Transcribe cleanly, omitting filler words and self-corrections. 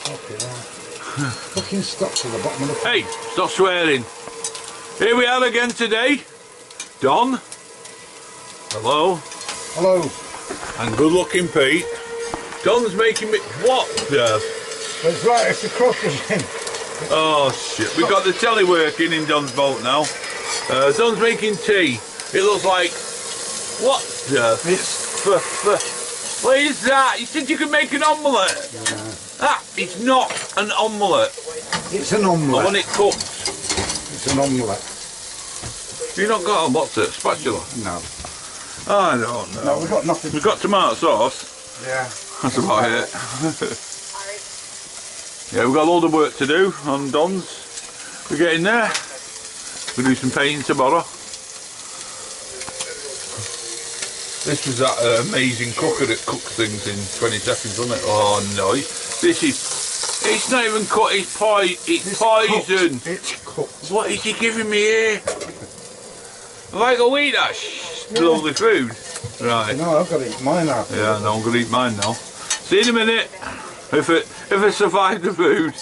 Fucking stop to the bottom of the... Hey, stop swearing. Here we are again today. Don. Hello. Hello. And good looking Pete. Don's making me... What? Yes. It's right, it's the crocker's in. Oh shit, we've got the telly working in Don's boat now. Don's making tea. It looks like... What? It's... What is that? You said you could make an omelette. Yeah. That is not an omelette. It's an omelette. I want it cooked. It's an omelette. You not got a what's it? Spatula? No. I don't know. No, we've got nothing. We've got tomato sauce. Yeah. That's about it. Yeah, we've got a load of work to do on Don's. We're getting there. We'll do some painting tomorrow. This was that amazing cooker that cooks things in 20 seconds, wasn't it? Oh no, this is... It's not even cooked, it's poison. It's cooked. What is he giving me here? Have I got to eat that lovely food? Right. No, I've got to eat mine out. Yeah, no, I'm going to eat mine now. See you in a minute. If I survive the food.